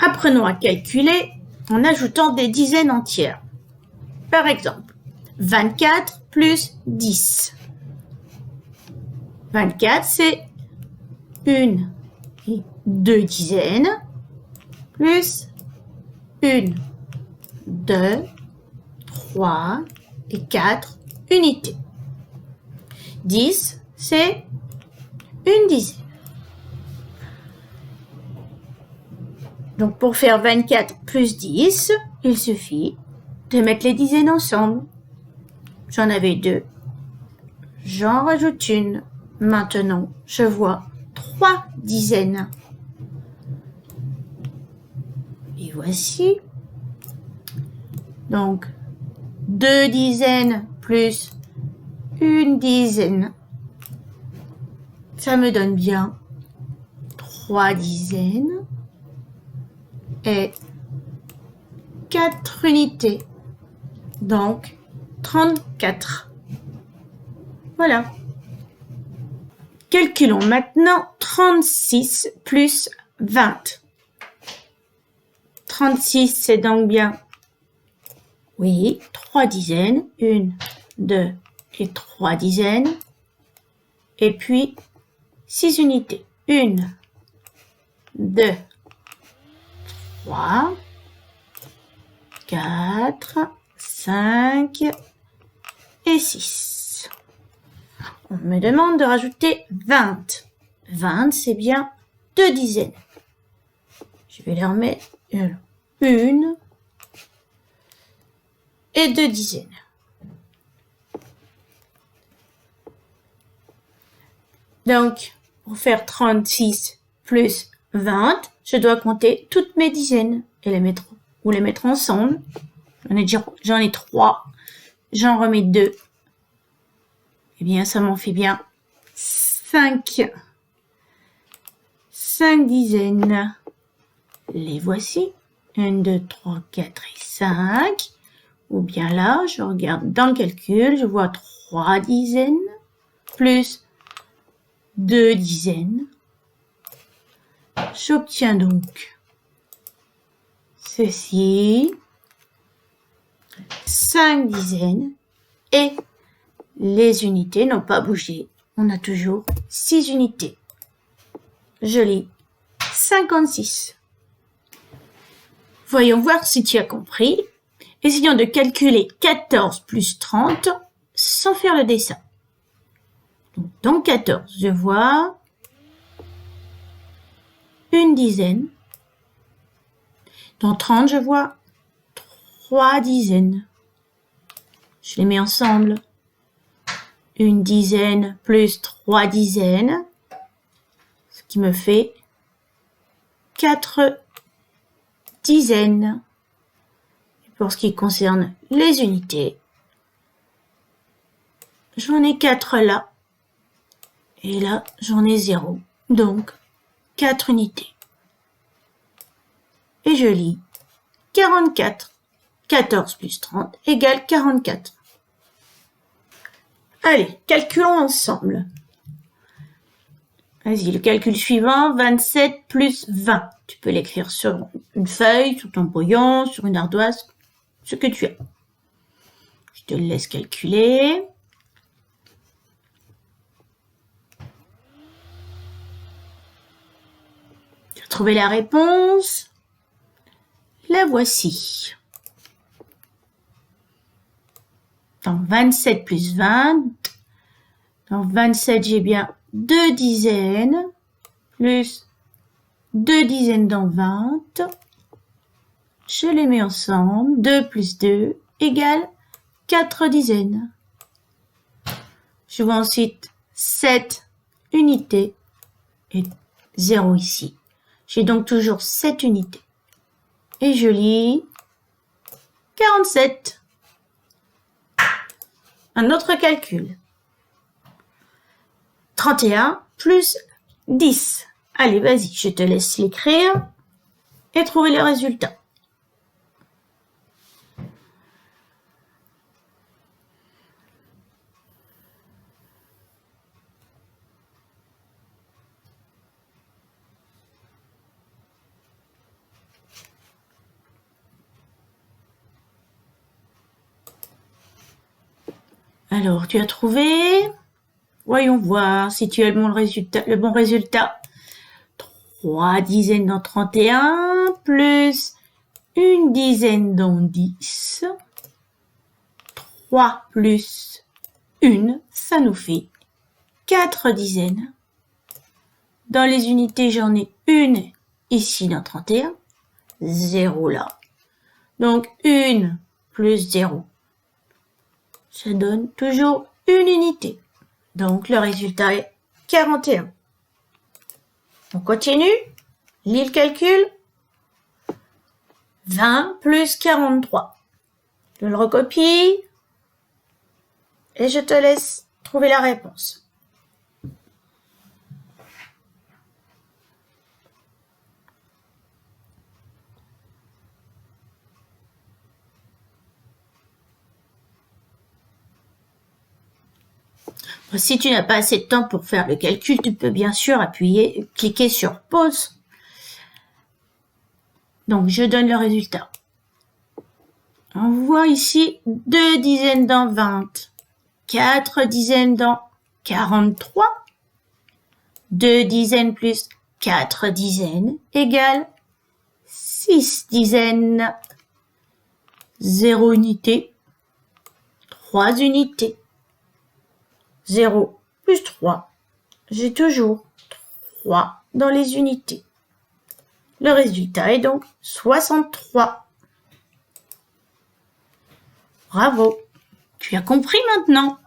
Apprenons à calculer en ajoutant des dizaines entières. Par exemple, 24 plus 10. 24, c'est 1 et 2 dizaines, plus 1, 2, 3 et 4 unités. 10, c'est une dizaine. Donc, pour faire 24 plus 10, il suffit de mettre les dizaines ensemble. J'en avais 2. J'en rajoute une. Maintenant, je vois 3 dizaines. Et voici. Donc, 2 dizaines plus une dizaine. Ça me donne bien 3 dizaines et 4 unités. Donc, 34. Voilà. Calculons maintenant 36 plus 20. 36, c'est donc bien, oui, 3 dizaines. 1, 2 et 3 dizaines. Et puis, 6 unités. 1, 2, 3, 4, 5 et 6. On me demande de rajouter 20. 20, c'est bien 2 dizaines. Je vais leur mettre 1 et 2 dizaines. Donc, pour faire 36 plus 20, je dois compter toutes mes dizaines et les mettre ensemble. J'en ai 3. J'en remets 2. Eh bien, ça m'en fait bien 5. 5 dizaines. Les voici. 1, 2, 3, 4 et 5. Ou bien là, je regarde dans le calcul, je vois 3 dizaines plus 2 dizaines. J'obtiens donc ceci. 5 dizaines et les unités n'ont pas bougé. On a toujours 6 unités. Je lis 56. Voyons voir si tu as compris. Essayons de calculer 14 plus 30 sans faire le dessin. Donc, dans 14, je vois une dizaine. Dans 30, je vois 3 dizaines. Je les mets ensemble. Une dizaine plus 3 dizaines, ce qui me fait 4 dizaines. Et pour ce qui concerne les unités, j'en ai 4 là. Et là, j'en ai 0. Donc, 4 unités. Et je lis 44. 14 plus 30 égale 44. Allez, calculons ensemble. Vas-y, le calcul suivant, 27 plus 20. Tu peux l'écrire sur une feuille, sur ton brouillon, sur une ardoise, ce que tu as. Je te laisse calculer. Tu as trouvé la réponse? La voici. Dans 27 plus 20, dans 27, j'ai bien 2 dizaines, plus 2 dizaines dans 20. Je les mets ensemble. 2 plus 2 égale 4 dizaines. Je vois ensuite 7 unités et 0 ici. J'ai donc toujours 7 unités. Et je lis 47. Un autre calcul. 31 plus 10. Allez, vas-y, je te laisse l'écrire et trouver le résultat. Alors, tu as trouvé? Voyons voir si tu as le bon résultat. 3 dizaines dans 31 plus une dizaine dans 10. 3 plus 1, ça nous fait 4 dizaines. Dans les unités, j'en ai une ici dans 31. 0 là. Donc 1 plus 0, ça donne toujours une unité. Donc le résultat est 41. On continue. Lis le calcul. 20 plus 43. Je le recopie. Et je te laisse trouver la réponse. Si tu n'as pas assez de temps pour faire le calcul, tu peux bien sûr cliquer sur pause. Donc, je donne le résultat. On voit ici 2 dizaines dans 20, 4 dizaines dans 43, 2 dizaines plus 4 dizaines égale 6 dizaines. 0 unité, 3 unités. 0 plus 3, j'ai toujours 3 dans les unités. Le résultat est donc 63. Bravo, tu as compris maintenant.